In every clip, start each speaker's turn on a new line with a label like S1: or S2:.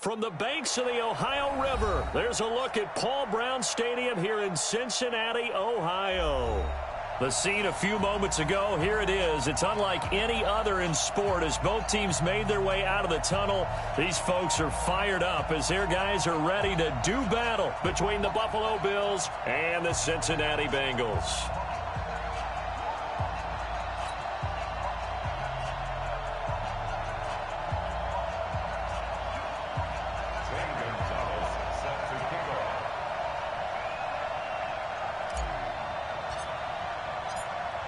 S1: From the banks of the Ohio River, there's a look at Paul Brown Stadium here in Cincinnati, Ohio. The scene a few moments ago, here it is. It's unlike any other in sport as both teams made their way out of the tunnel. These folks are fired up as their guys are ready to do battle between the Buffalo Bills and the Cincinnati Bengals.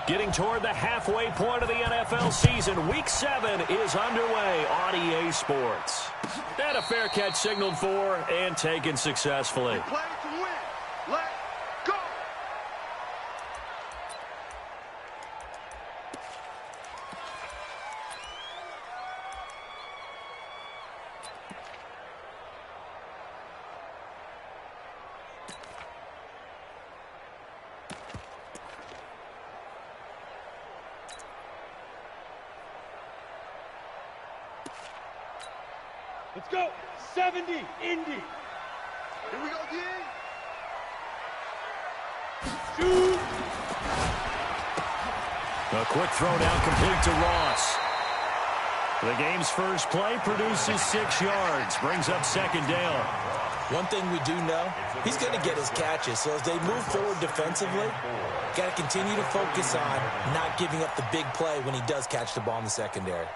S1: Getting toward the halfway point of the NFL season, Week 7 is underway on EA Sports. And a fair catch signaled for and taken successfully.
S2: Play to win. Let go.
S3: Let's go. 70, Indy.
S2: Here we go, D.
S3: Shoot.
S1: A quick throw down complete to Ross. The game's first play produces 6 yards, brings up second down.
S4: One thing we do know, he's going to get his catches. So as they move forward defensively, got to continue to focus on not giving up the big play when he does catch the ball in the secondary.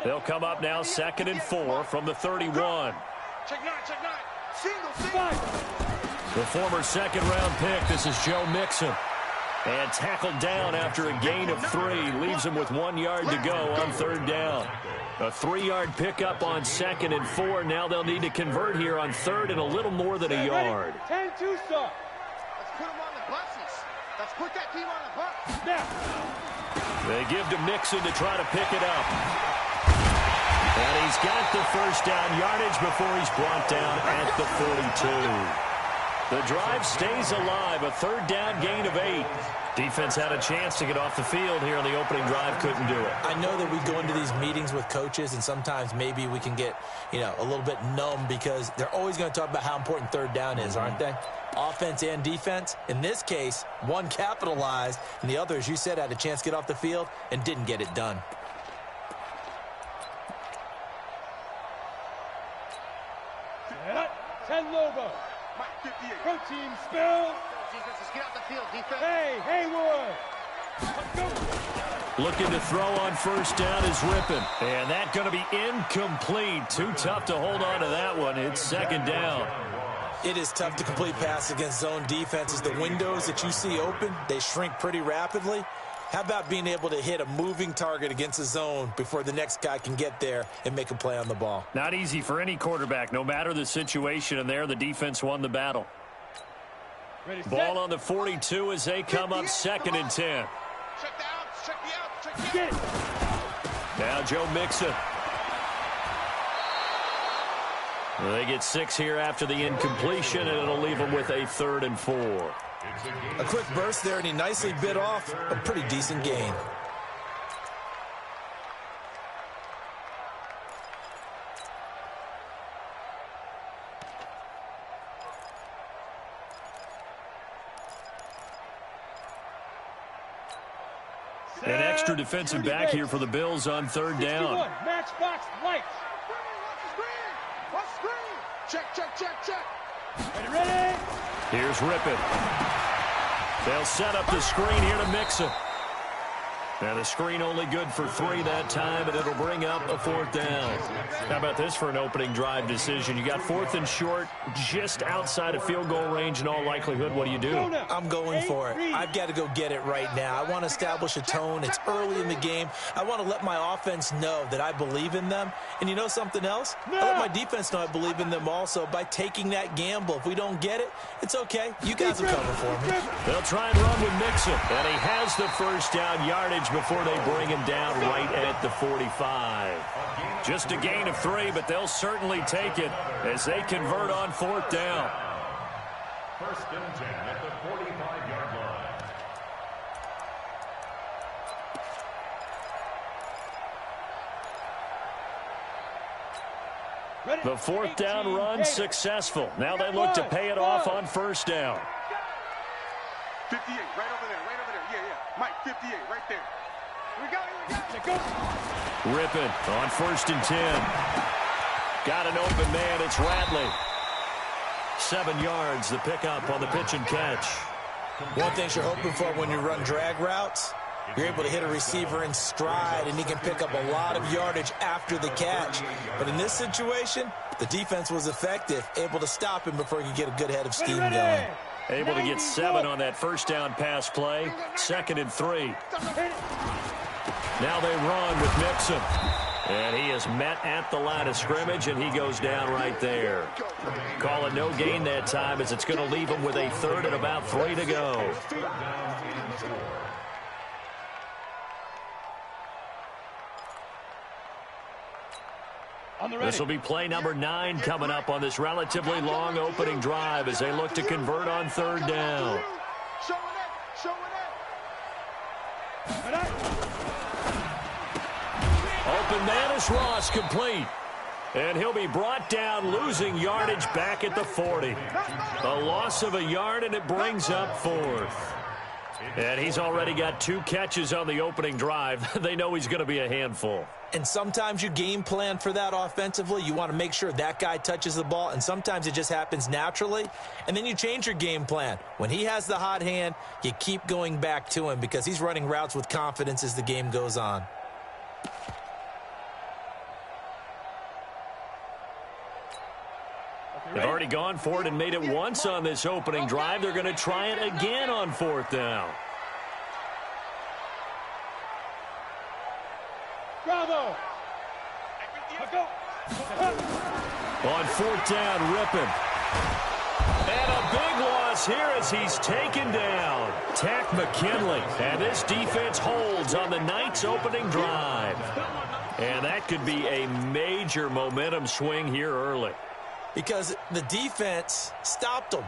S1: They'll come up now 2nd and 4 from the 31.
S2: Check nine, check nine. Single.
S1: The former second-round pick, this is Joe Mixon. And tackled down after a gain of 3. Leaves him with 1 yard to go on 3rd down. A 3-yard pickup on 2nd and 4. Now they'll need to convert here on 3rd and a little more than a yard.
S3: 10-2 stop.
S2: Let's put him on the buses. Let's put that team on the bus.
S3: Now.
S1: They give to Mixon to try to pick it up. And he's got the first down yardage before he's brought down at the 42. The drive stays alive, a 3rd down gain of 8. Defense had a chance to get off the field here on the opening drive, couldn't do it.
S4: I know that we go into these meetings with coaches, and sometimes maybe we can get, a little bit numb because they're always going to talk about how important 3rd down is, aren't they? Offense and defense. In this case, one capitalized, and the other, as you said, had a chance to get off the field and didn't get it done.
S3: Set up. 10 logo. Protein spill.
S2: Defense, let's get out the field, defense.
S3: Hey, Haywood. Let's go.
S1: Looking to throw on 1st down is Rippon. And that going to be incomplete. Too tough to hold on to that one. It's 2nd down.
S4: It is tough to complete pass against zone defenses. The windows that you see open, they shrink pretty rapidly. How about being able to hit a moving target against a zone before the next guy can get there and make a play on the ball?
S1: Not easy for any quarterback, no matter the situation, and there the defense won the battle.
S3: Ready, set.
S1: Ball on the 42 as they come up 2nd and 10.
S2: Check the outs, check the outs, check the outs.
S3: Get it.
S1: Now Joe Mixon. They get 6 here after the incompletion, and it'll leave them with a 3rd and 4.
S4: A quick burst there, and he nicely bit off a pretty decent gain.
S1: An extra defensive back here for the Bills on 3rd down.
S3: Matchbox lights.
S2: Watch the screen. Check, check, check, check.
S3: Ready.
S1: Here's Rippon. They'll set up the screen here to Mixon. Now the screen only good for 3 that time, and it'll bring up a 4th down. How about this for an opening drive decision? You got 4th and short, just outside of field goal range in all likelihood. What do?
S4: I'm going for it. I've got to go get it right now. I want to establish a tone. It's early in the game. I want to let my offense know that I believe in them. And you know something else? I let my defense know I believe in them also by taking that gamble. If we don't get it, it's okay. You guys will cover for me.
S1: They'll try and run with Mixon, and he has the first down yardage before they bring him down right at the 45. Just a gain of 3, but they'll certainly take it as they convert on 4th down.
S5: 1st and 10 at the 45-yard line.
S1: The fourth down run successful. Now they look to pay it off on first down.
S2: 58, right over there, right over there. Yeah, yeah. Mike, 58, right there. Here we go, here we go.
S1: Rippon on 1st and 10. Got an open man. It's Radley. 7 yards, the pickup on the pitch and catch.
S4: One thing you're hoping for when you run drag routes, you're able to hit a receiver in stride, and he can pick up a lot of yardage after the catch. But in this situation, the defense was effective, able to stop him before he could get a good head of steam going.
S1: Able to get 7 on that first down pass play. 2nd and 3. Now they run with Mixon. And he is met at the line of scrimmage, and he goes down right there. Call it no gain that time, as it's going to leave him with a 3rd and about 3 to go. This will be play number 9 coming up on this relatively long opening drive as they look to convert on 3rd down. Open man is Ross, complete. And he'll be brought down, losing yardage back at the 40. A loss of a yard, and it brings up 4th. And he's already got 2 catches on the opening drive. They know he's going to be a handful.
S4: And sometimes you game plan for that offensively. You want to make sure that guy touches the ball, and sometimes it just happens naturally. And then you change your game plan. When he has the hot hand, you keep going back to him because he's running routes with confidence as the game goes on.
S1: They've already gone for it and made it once on this opening drive. They're going to try it again on 4th down.
S3: Bravo!
S1: On 4th down, Rippon. And a big loss here as he's taken down. Tack McKinley. And this defense holds on the Knights' opening drive. And that could be a major momentum swing here early.
S4: Because the defense stopped them.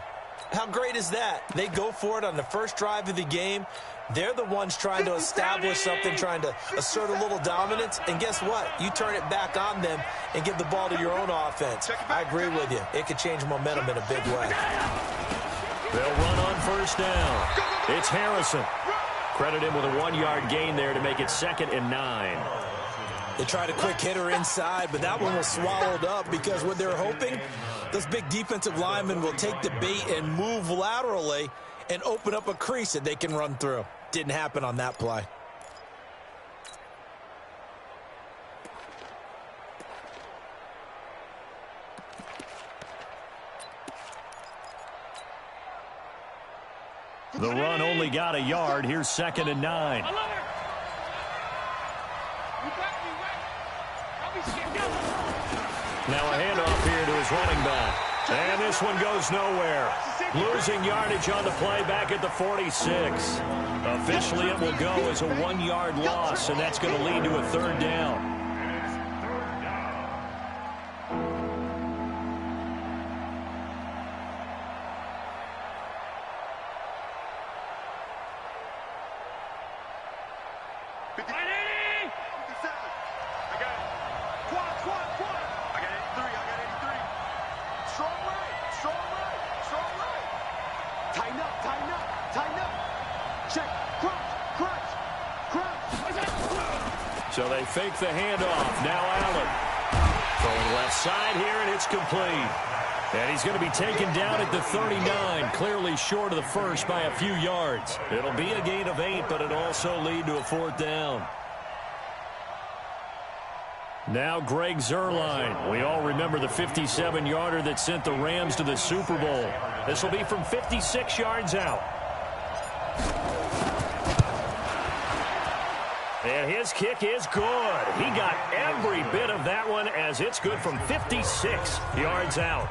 S4: How great is that? They go for it on the first drive of the game. They're the ones trying to establish something, trying to assert a little dominance. And guess what? You turn it back on them and give the ball to your own offense. I agree with you. It could change momentum in a big way.
S1: They'll run on 1st down. It's Harrison. Credit him with a 1-yard gain there to make it 2nd and 9.
S4: They tried a quick hitter inside, but that one was swallowed up because what they're hoping, those big defensive linemen will take the bait and move laterally and open up a crease that they can run through. Didn't happen on that play.
S1: The run only got a yard. Here's 2nd and 9. Now a handoff here to his running back. And this one goes nowhere. Losing yardage on the play back at the 46. Officially, it will go as a 1-yard loss, and that's going to lead to a 3rd down. So they fake the handoff. Now Allen. Throwing left side here, and it's complete. And he's going to be taken down at the 39, clearly short of the first by a few yards. It'll be a gain of 8, but it'll also lead to a 4th down. Now Greg Zuerlein. We all remember the 57-yarder that sent the Rams to the Super Bowl. This will be from 56 yards out. And his kick is good. He got every bit of that one as it's good from 56 yards out.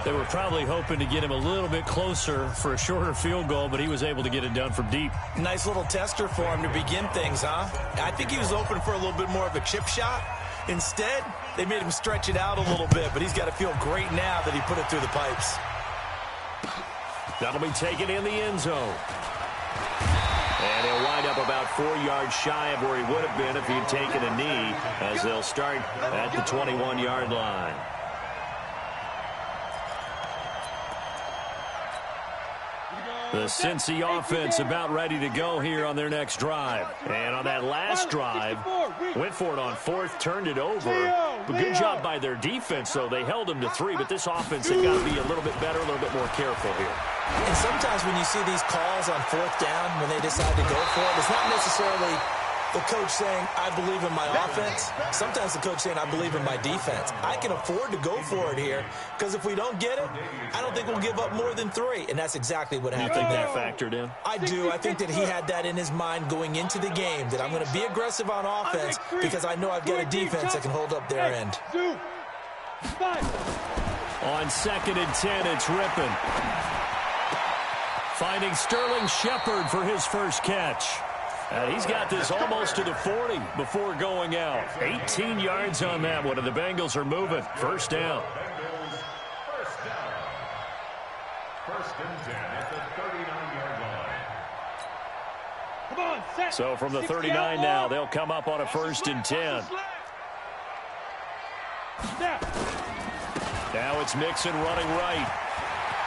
S1: They were probably hoping to get him a little bit closer for a shorter field goal, but he was able to get it done from deep.
S4: Nice little tester for him to begin things, huh? I think he was hoping for a little bit more of a chip shot. Instead, they made him stretch it out a little bit, but he's got to feel great now that he put it through the pipes.
S1: That'll be taken in the end zone. And he'll wind up about 4 yards shy of where he would have been if he'd taken a knee, as they'll start at the 21-yard line. The Cincy offense about ready to go here on their next drive. And on that last drive, went for it on fourth, turned it over. But good job by their defense, though. They held them to 3, but this offense has got to be a little bit better, a little bit more careful here.
S4: And sometimes when you see these calls on fourth down, when they decide to go for it, it's not necessarily the coach saying, I believe in my offense. Sometimes the coach saying, I believe in my defense. I can afford to go for it here because if we don't get it, I don't think we'll give up more than 3. And that's exactly what happened
S1: there.
S4: there.
S1: You think that factored in?
S4: I do. I think that he had that in his mind going into the game, that I'm going to be aggressive on offense because I know I've got a defense that can hold up their end.
S1: On 2nd and 10, it's Rippon. Finding Sterling Shepard for his first catch. And he's got this almost to the 40 before going out. 18 yards on that one, and the Bengals are moving. First down.
S5: First and 10 at the 39-yard line.
S3: Come on, set.
S1: So from the 39 now, they'll come up on a 1st and 10. Now it's Mixon running right.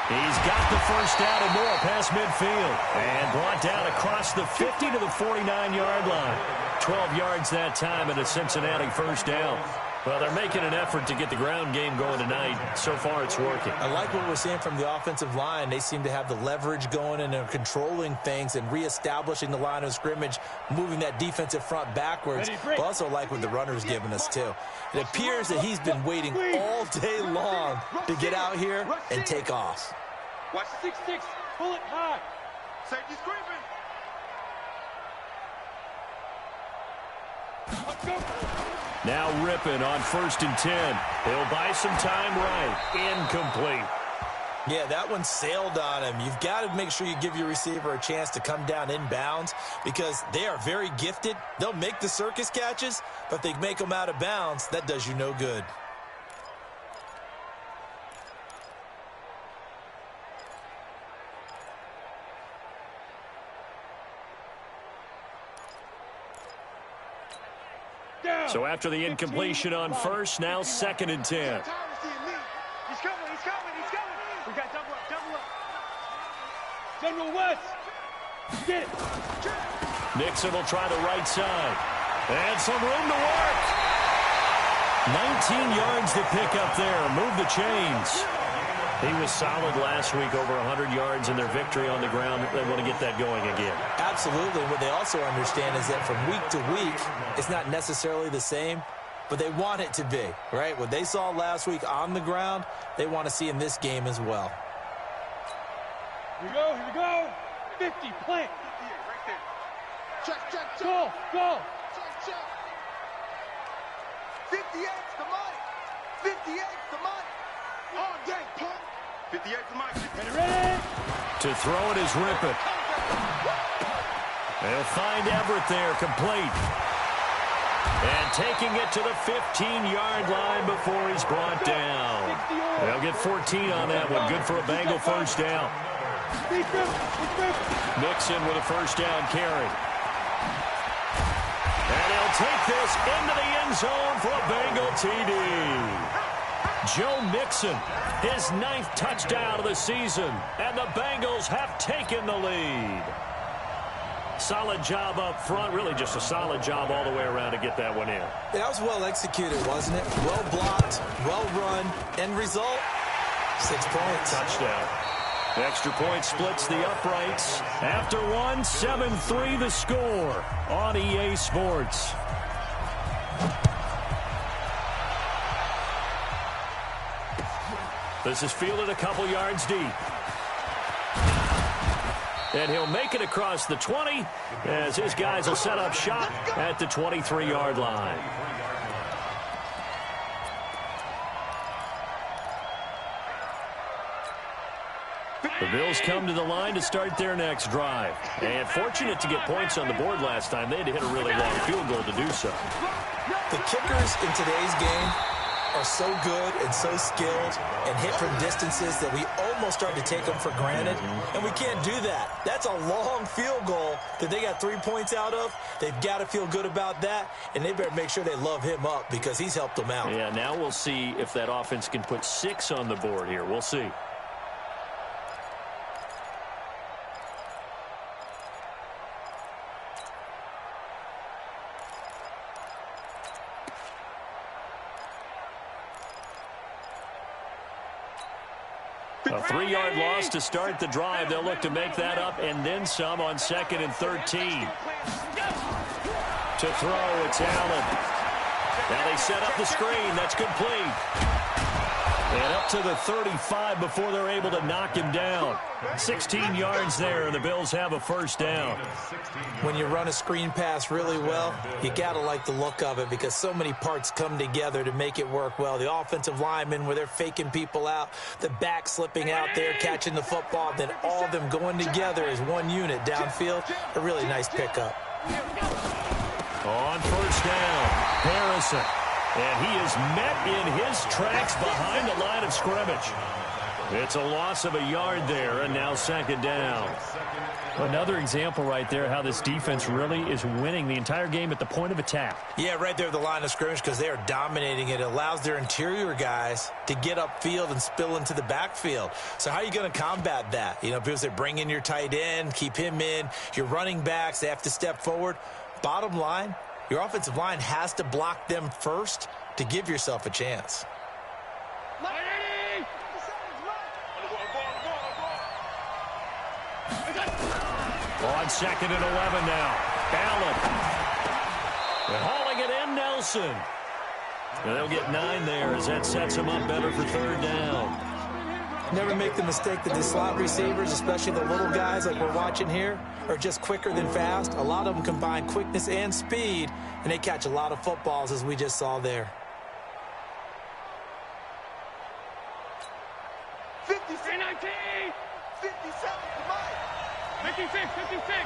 S1: He's got the first down and more past midfield. And brought down across the 50 to the 49-yard line. 12 yards that time and a Cincinnati first down. Well, they're making an effort to get the ground game going tonight. So far, it's working.
S4: I like what we're seeing from the offensive line. They seem to have the leverage going and they're controlling things and reestablishing the line of scrimmage, moving that defensive front backwards. But also like what the runner's giving us, too. It appears that he's been waiting all day long to get out here and take off.
S2: Watch
S3: 6-6. Pull it high.
S2: Safety's creeping.
S3: Let's go.
S1: Now Rippon on 1st and 10. He'll buy some time right. Incomplete.
S4: Yeah, that one sailed on him. You've got to make sure you give your receiver a chance to come down inbounds because they are very gifted. They'll make the circus catches, but if they make them out of bounds, that does you no good.
S1: So after the incompletion on first, now 2nd and 10.
S2: He's coming, he's coming, he's coming. We got double up, double up.
S3: General West. Get it.
S1: Nixon will try the right side. And some room to work. 19 yards to pick up there. Move the chains. He was solid last week, over 100 yards in their victory on the ground. They want to get that going again.
S4: Absolutely. What they also understand is that from week to week, it's not necessarily the same, but they want it to be, right? What they saw last week on the ground, they want to see in this game as well.
S3: Here we go, here we go. 50, plant.
S2: 58, right there. Check, check, check.
S3: Go, go.
S2: Check, check. 58's the money. 58's the money. All day, punk. 58's the money.
S3: Ready?
S1: To throw it is Rippon. They'll find Everett there, complete. And taking it to the 15-yard line before he's brought down. They'll get 14 on that one. Good for a Bengal first down. Mixon with a first down carry. And he'll take this into the end zone for a Bengal TD. Joe Mixon, his 9th touchdown of the season, and the Bengals have taken the lead. Solid job up front, really just a solid job all the way around to get that one in.
S4: That was well executed, wasn't it? Well blocked, well run, end result, 6 points.
S1: Touchdown. The extra point splits the uprights. After one, 7-3 the score on EA Sports. This is fielded a couple yards deep. And he'll make it across the 20 as his guys will set up shop at the 23-yard line. The Bills come to the line to start their next drive. And fortunate to get points on the board last time. They had to hit a really long field goal to do so.
S4: The kickers in today's game are so good and so skilled and hit from distances that we almost start to take them for granted, and we can't do that. That's a long field goal that they got 3 points out of. They've got to feel good about that, and they better make sure they love him up because he's helped them out.
S1: Yeah, now we'll see if that offense can put 6 on the board here. We'll see. A 3-yard loss to start the drive. They'll look to make that up and then some on 2nd and 13. To throw, it's Allen. Now they set up the screen. That's complete. And up to the 35 before they're able to knock him down. 16 yards there, and the Bills have a first down.
S4: When you run a screen pass really well, you got to like the look of it because so many parts come together to make it work well. The offensive linemen, where they're faking people out, the back slipping out there, catching the football, then all of them going together as one unit downfield. A really nice pickup.
S1: On first down, Harrison. And he is met in his tracks behind the line of scrimmage. It's a loss of a yard there, and now 2nd down.
S6: Another example right there how this defense really is winning the entire game at the point of attack.
S4: Yeah, right there at the line of scrimmage because they are dominating it. It allows their interior guys to get upfield and spill into the backfield. So how are you going to combat that? You know, because they bring in your tight end, keep him in. Your running backs, they have to step forward. Bottom line, your offensive line has to block them first to give yourself a chance.
S1: On 2nd and 11 now. Allen. And hauling it in, Nelson. And they'll get 9 there as that sets them up better for 3rd down.
S4: Never make the mistake that the slot receivers, especially the little guys like we're watching here, are just quicker than fast. A lot of them combine quickness and speed, and they catch a lot of footballs, as we just saw there.
S2: 56, 19, 57, come on.
S3: 56, 56.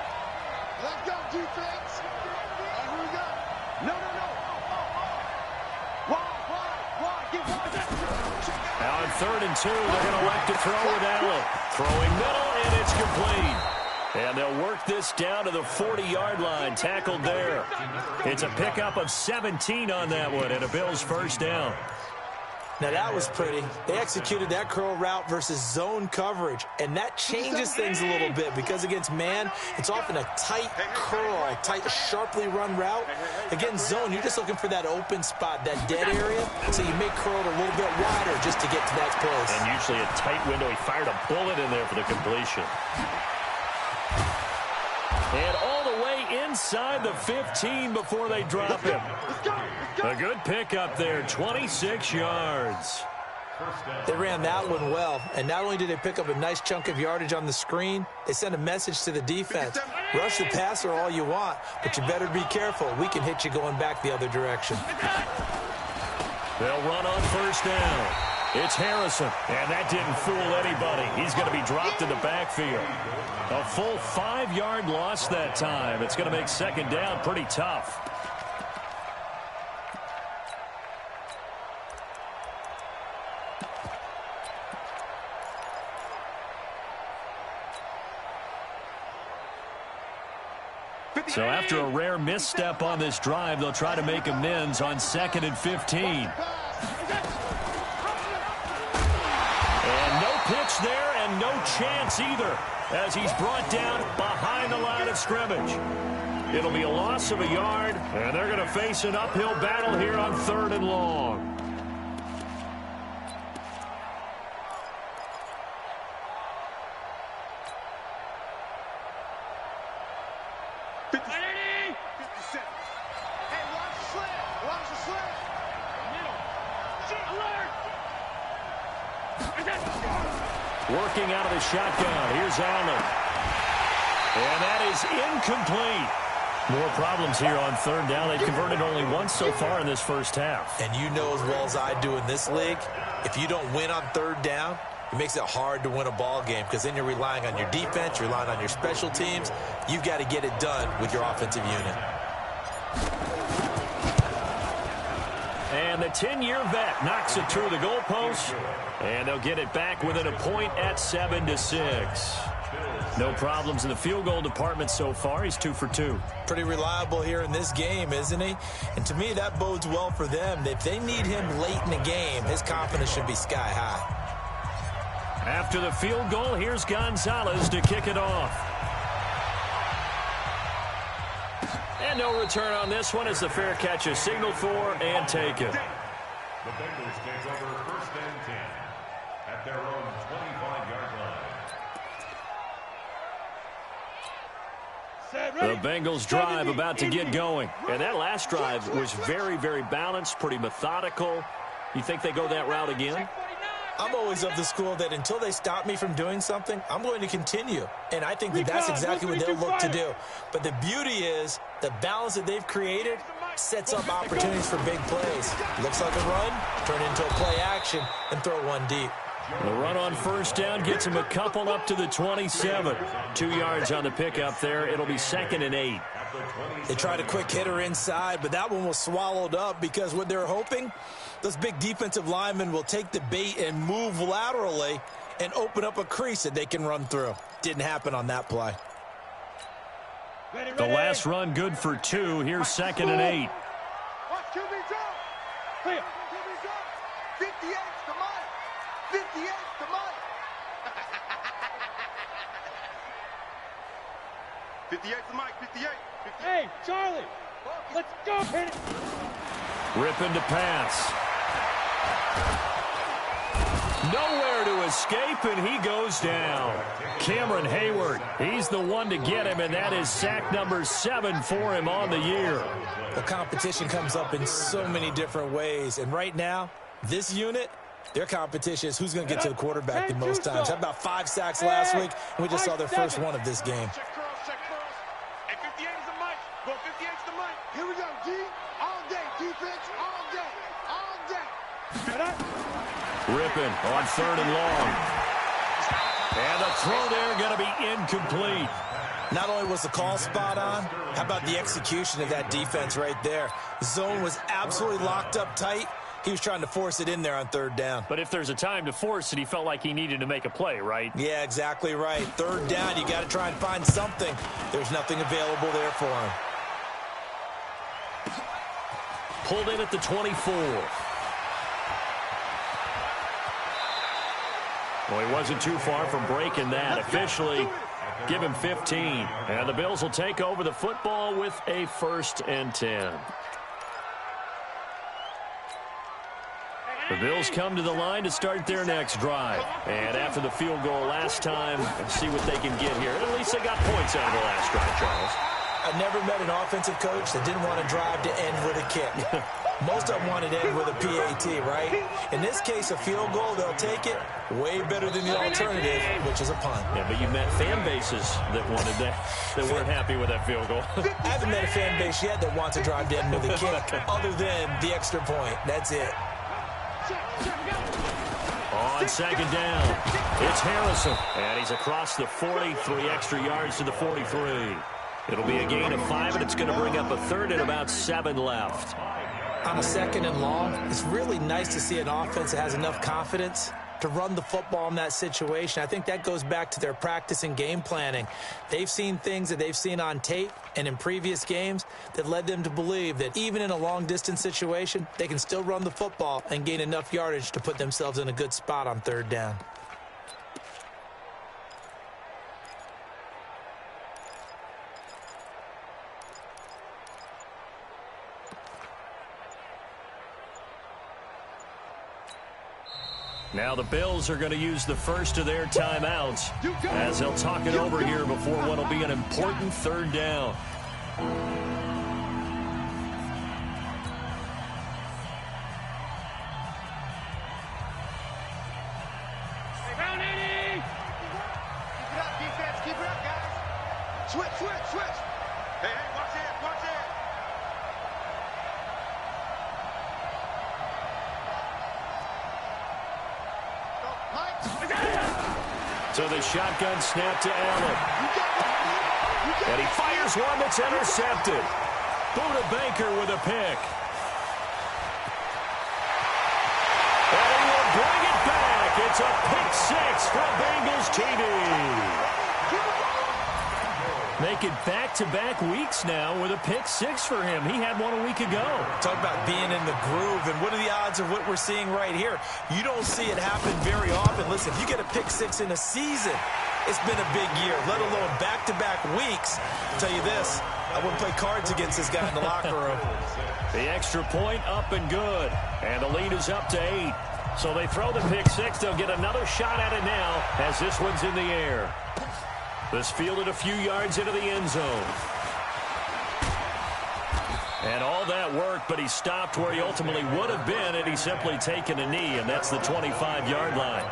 S2: Let's go, defense. All right, here we go. No. Why? Get wide.
S1: Now on 3rd and 2, they're going to elect to throw with Allen. Throwing middle, and it's complete. And they'll work this down to the 40-yard line, tackled there. It's a pickup of 17 on that one, and a Bills first down.
S4: Now, that was pretty. They executed that curl route versus zone coverage, and that changes things a little bit because against man, it's often a tight curl, a tight, sharply run route. Against zone, you're just looking for that open spot, that dead area, so you may curl it a little bit wider just to get to that place.
S1: And usually a tight window. He fired a bullet in there for the completion. And all the way inside the 15 before they drop him. A good pickup there, 26 yards.
S4: They ran that one well, and not only did they pick up a nice chunk of yardage on the screen, they sent a message to the defense. Rush the passer all you want, but you better be careful. We can hit you going back the other direction.
S1: They'll run on first down. It's Harrison, and that didn't fool anybody. He's going to be dropped in the backfield. A full 5-yard loss that time. It's going to make 2nd down pretty tough. So after a rare misstep on this drive, they'll try to make amends on 2nd and 15. And no pitch there and no chance either as he's brought down behind the line of scrimmage. It'll be a loss of a yard, and they're going to face an uphill battle here on 3rd and long. Working out of the shotgun. Here's Allen. And that is incomplete. More problems here on 3rd down. They've converted only once so far in this first half.
S4: And you know as well as I do in this league, if you don't win on 3rd down, it makes it hard to win a ball game because then you're relying on your defense, you're relying on your special teams. You've got to get it done with your offensive unit.
S1: And the 10-year vet knocks it through the goalpost, and they'll get it back within a point at 7-6. No problems in the field goal department so far. He's 2 for 2.
S4: Pretty reliable here in this game, isn't he? And to me, that bodes well for them. If they need him late in the game, his confidence should be sky high.
S1: After the field goal, here's Gonzalez to kick it off. And no return on this one as the fair catch is signaled for and taken.
S5: The Bengals take over 1st and 10 at their own 25-yard line.
S1: The Bengals drive about to get going. And that last drive was very, very balanced, pretty methodical. You think they go that route again?
S4: I'm always of the school that until they stop me from doing something, I'm going to continue. And I think that that's exactly what they'll look to do. But the beauty is the balance that they've created sets up opportunities for big plays. Looks like a run, turn into a play action, and throw one deep.
S1: The run on first down gets him a couple up to the 27. 2 yards on the pickup there. It'll be 2nd and 8.
S4: They tried a quick hitter inside, but that one was swallowed up because what they're hoping, those big defensive linemen will take the bait and move laterally and open up a crease that they can run through. Didn't happen on that play.
S1: The last run good for 2. Here's 2nd and 8.
S2: Watch QB drop. QB drop. 58 to Mike. 58 to Mike. 58 to Mike. 58.
S3: Hey, Charlie, let's go. Hit it.
S1: Ripping to pass. Nowhere to escape, and he goes down. Cameron Hayward, he's the one to get him, and that is sack number 7 for him on the year.
S4: The competition comes up in so many different ways, and right now, this unit, their competition is who's going to get to the quarterback the most times. How about 5 sacks last week, and we just saw their first one of this game.
S2: Check curls, check curls. Hey, 58 is the Mike. Go 58 is the Mike. Here we go, D. All day. Defense all day. All day.
S1: Ripping on 3rd and long. And the throw there going to be incomplete.
S4: Not only was the call spot on, how about the execution of that defense right there? Zone was absolutely locked up tight. He was trying to force it in there on 3rd down.
S1: But if there's a time to force it, he felt like he needed to make a play, right?
S4: Yeah, exactly right. 3rd down, you got to try and find something. There's nothing available there for him.
S1: Pulled in at the 24. Well, he wasn't too far from breaking that. Officially, give him 15. And the Bills will take over the football with a 1st and 10. The Bills come to the line to start their next drive. And after the field goal last time, see what they can get here. At least they got points out of the last drive, Charles.
S4: I never met an offensive coach that didn't want to drive to end with a kick. Most of them wanted to end with a PAT, right? In this case, a field goal, they'll take it. Way better than the alternative, which is a punt.
S1: Yeah, but you met fan bases that wanted that, that weren't happy with that field goal.
S4: I haven't met a fan base yet that wants to drive to end with a kick, other than the extra point. That's it.
S1: On 2nd down, it's Harrison. And he's across the 40, 3 extra yards to the 43. It'll be a gain of 5, and it's going to bring up a 3rd and about 7 left.
S4: On a 2nd and long, it's really nice to see an offense that has enough confidence to run the football in that situation. I think that goes back to their practice and game planning. They've seen things that they've seen on tape and in previous games that led them to believe that even in a long-distance situation, they can still run the football and gain enough yardage to put themselves in a good spot on 3rd down.
S1: Now the Bills are going to use the first of their timeouts as they'll talk it over here before what will be an important 3rd down.
S2: Keep it up, defense. Keep it up, guys. Switch, switch, switch. Hey, hey, watch it, watch it.
S1: So the shotgun snap to Allen. And he fires one that's intercepted. Buda Baker with a pick. And he will bring it back. It's a pick 6 for Bengals TD. Make it back-to-back weeks now with a pick 6 for him. He had one a week ago.
S4: Talk about being in the groove, and what are the odds of what we're seeing right here? You don't see it happen very often. Listen, if you get a pick 6 in a season, it's been a big year, let alone back-to-back weeks. I'll tell you this, I wouldn't play cards against this guy in the locker room.
S1: The extra point up and good. And the lead is up to 8. So they throw the pick six. They'll get another shot at it now as this one's in the air. This fielded a few yards into the end zone. And all that worked, but he stopped where he ultimately would have been had he simply taken a knee, and that's the 25-yard line.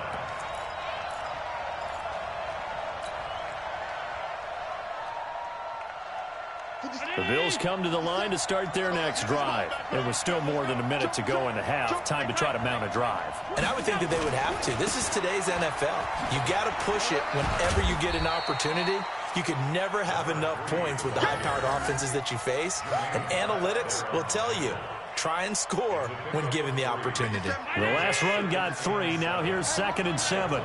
S1: The Bills come to the line to start their next drive. It was still more than a minute to go in the half. Time to try to mount a drive.
S4: And I would think that they would have to. This is today's NFL. You got to push it whenever you get an opportunity. You could never have enough points with the high-powered offenses that you face. And analytics will tell you, try and score when given the opportunity.
S1: The last run got 3. Now here's 2nd and 7.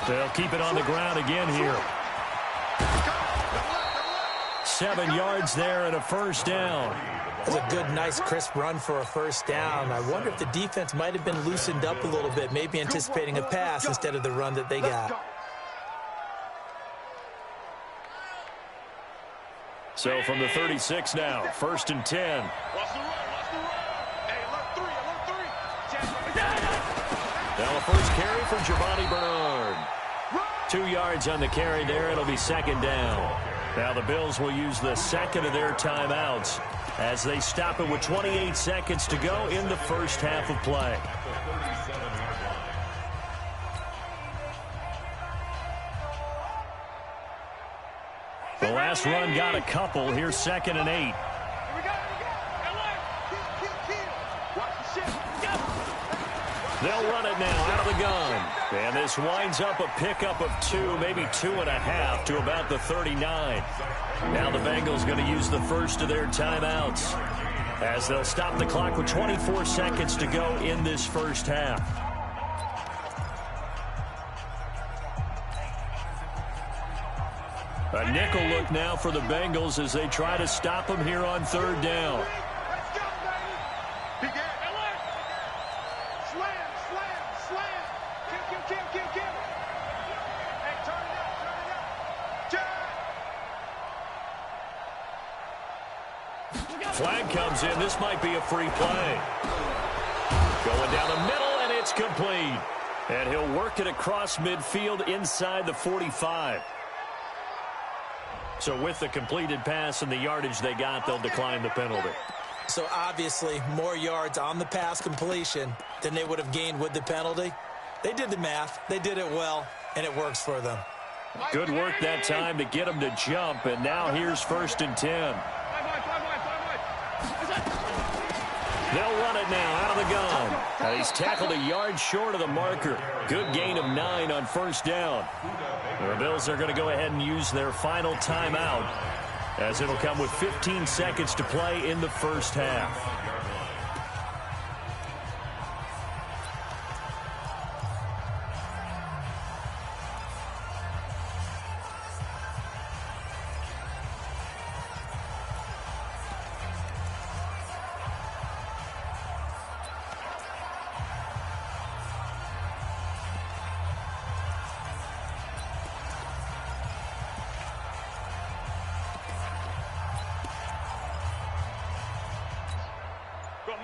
S1: They'll keep it on the ground again here. 7 yards there and a first down.
S4: That's a good, nice, crisp run for a first down. I wonder if the defense might have been loosened up a little bit, maybe anticipating a pass instead of the run that they got.
S1: So from the 36 now, 1st and 10. Now the first carry for Giovanni Bernard. 2 yards on the carry there. It'll be 2nd down. Now the Bills will use the second of their timeouts as they stop it with 28 seconds to go in the first half of play. The last run got a couple. Here's 2nd and 8. They'll run it now out of the gun. And this winds up a pickup of 2, maybe 2.5 to about the 39. Now the Bengals going to use the first of their timeouts as they'll stop the clock with 24 seconds to go in this first half. A nickel look now for the Bengals as they try to stop them here on 3rd down. Flag comes in. This might be a free play. Going down the middle, and it's complete. And he'll work it across midfield inside the 45. So with the completed pass and the yardage they got, they'll decline the penalty.
S4: So obviously more yards on the pass completion than they would have gained with the penalty. They did the math. They did it well, and it works for them.
S1: Good work that time to get them to jump, and now here's 1st and 10. They'll run it now out of the gun. Now he's tackled a yard short of the marker. Good gain of 9 on 1st down. The Bills are going to go ahead and use their final timeout as it'll come with 15 seconds to play in the first half.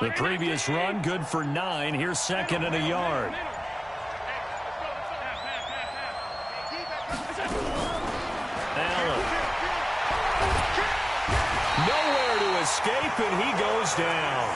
S1: The previous run, good for 9. Here's 2nd and a yard. Allen. Nowhere to escape, and he goes down.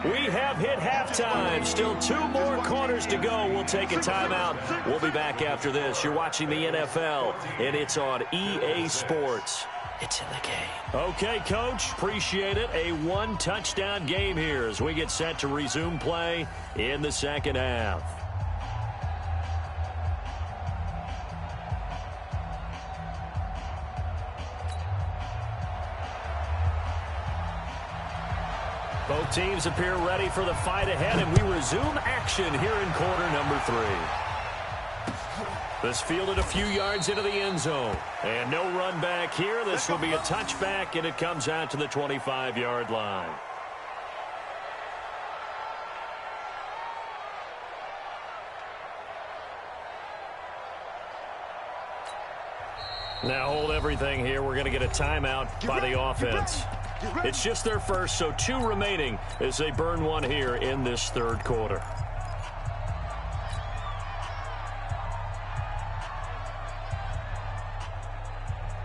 S1: We have hit halftime. Still 2 more quarters to go. We'll take a timeout. We'll be back after this. You're watching the NFL, and it's on EA Sports. It's in the game. Okay, Coach. Appreciate it. A 1-touchdown game here as we get set to resume play in the second half. Both teams appear ready for the fight ahead, and we resume action here in quarter number 3. This fielded a few yards into the end zone. And no run back here. This will be a touchback, and it comes out to the 25-yard line. Now hold everything here. We're going to get a timeout by the offense. It's just their first, so 2 remaining as they burn one here in this third quarter.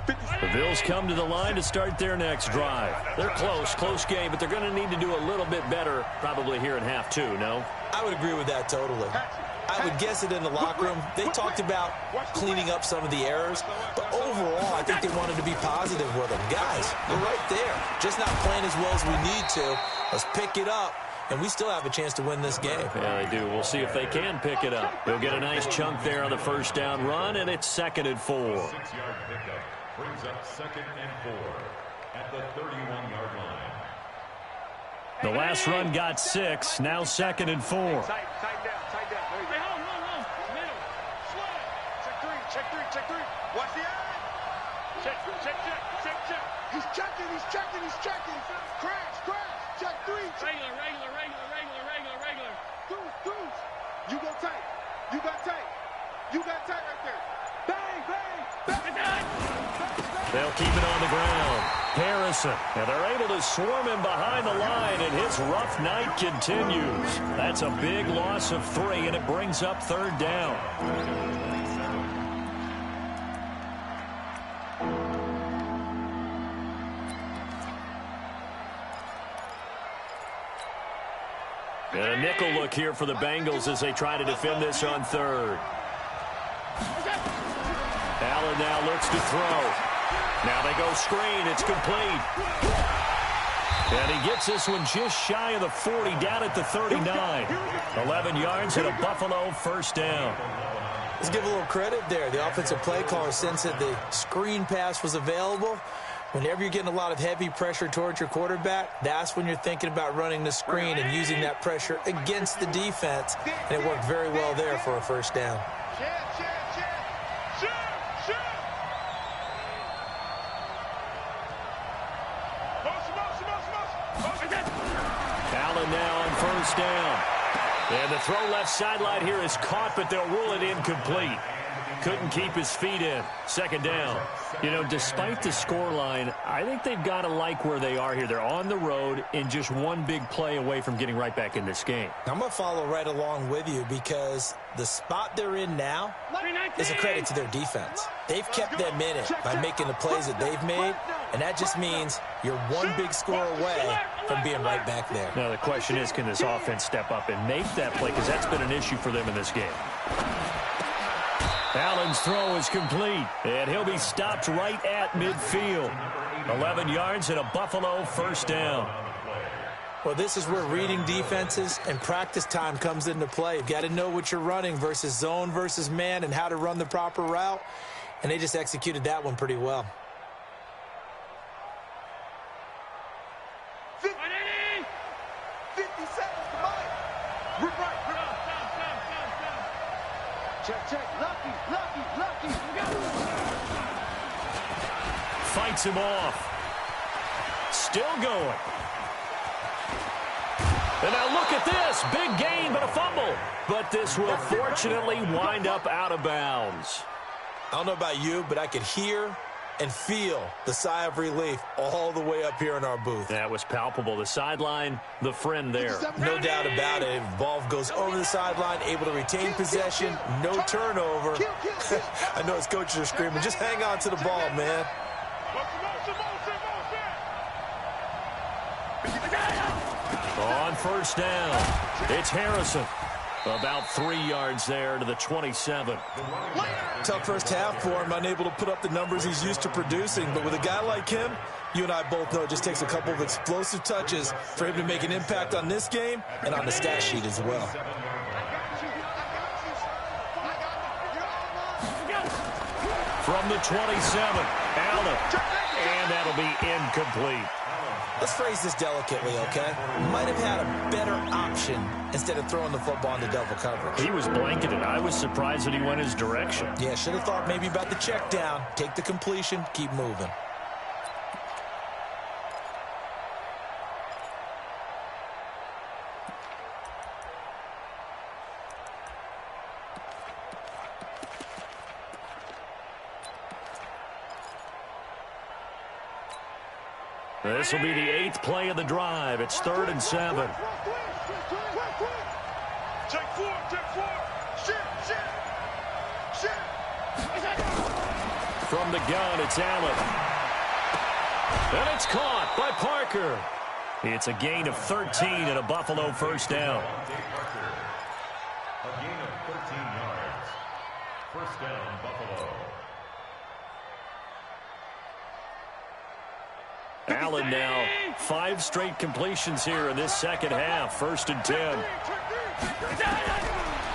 S1: The Bills come to the line to start their next drive. They're close game, but they're going to need to do a little bit better probably here in half 2, no?
S4: I would agree with that totally. I would guess it in the locker room. They talked about cleaning up some of the errors, but overall, I think they wanted to be positive with them. Guys, we're right there. Just not playing as well as we need to. Let's pick it up, and we still have a chance to win this game.
S1: Yeah, they do. We'll see if they can pick it up. They'll get a nice chunk there on the first down run, and it's 2nd and 4.
S5: 6-yard pickup brings up 2nd and 4 at the 31-yard line.
S1: The last run got 6, now 2nd and 4.
S2: Tight down. There you go.
S3: Middle. Slow.
S2: Check three. Watch the eye. Check. He's checking. Crash. Check 3.
S3: Regular.
S2: Goose. You go tight. You got tight right there. Bang.
S1: They'll keep it on the ground. Harrison, and they're able to swarm him behind the line, and his rough night continues. That's a big loss of 3, and it brings up 3rd down. And a nickel look here for the Bengals as they try to defend this on 3rd. Allen now looks to throw. Now they go screen. It's complete. And he gets this one just shy of the 40, down at the 39. 11 yards and a Buffalo first down.
S4: Let's give a little credit there. The offensive play caller sensed that the screen pass was available. Whenever you're getting a lot of heavy pressure towards your quarterback, that's when you're thinking about running the screen and using that pressure against the defense. And it worked very well there for a first down.
S1: Allen now on first down. And the throw left sideline here is caught, but they'll rule it incomplete. Couldn't keep his feet in. 2nd down. You know, despite the scoreline, I think they've got to like where they are here. They're on the road and just one big play away from getting right back in this game.
S4: I'm going to follow right along with you because the spot they're in now is a credit to their defense. They've kept them in it by making the plays that they've made, and that just means you're one big score away from being right back there.
S1: Now, the question is, can this offense step up and make that play? Because that's been an issue for them in this game. Allen's throw is complete, and he'll be stopped right at midfield. 11 yards and a Buffalo first down.
S4: Well, this is where reading defenses and practice time comes into play. You've got to know what you're running versus zone versus man and how to run the proper route, and they just executed that one pretty well.
S2: 50 seconds to Mike. Rip right. Check. Lucky.
S1: Fights him off. Still going. And now look at this. Big gain, but a fumble. But this will fortunately wind up out of bounds.
S4: I don't know about you, but I could hear and feel the sigh of relief all the way up here in our booth.
S1: That was palpable. The sideline, the friend there.
S4: No doubt about it. Ball goes over the sideline, able to retain possession, no turnover. I know his coaches are screaming, just hang on to the ball, man.
S1: On first down, it's Harrison. About 3 yards there to the 27.
S4: Tough first half for him, unable to put up the numbers he's used to producing. But with a guy like him, you and I both know it just takes a couple of explosive touches for him to make an impact on this game and on the stat sheet as well.
S1: From the 27, Allen. And that'll be incomplete.
S4: Let's phrase this delicately, okay? Might have had a better option instead of throwing the football into double coverage.
S1: He was blanketed. I was surprised that he went his direction.
S4: Yeah, should have thought maybe about the check down. Take the completion, keep moving.
S1: This will be the 8th play of the drive. It's 3rd and 7.
S2: Take 4, take 4. Shit.
S1: From the gun, it's Allen. And it's caught by Parker. It's a gain of 13 and a Buffalo first down.
S5: A gain of 13 yards. First down, Buffalo.
S1: Allen now 5 straight completions here in this second half. 1st and 10.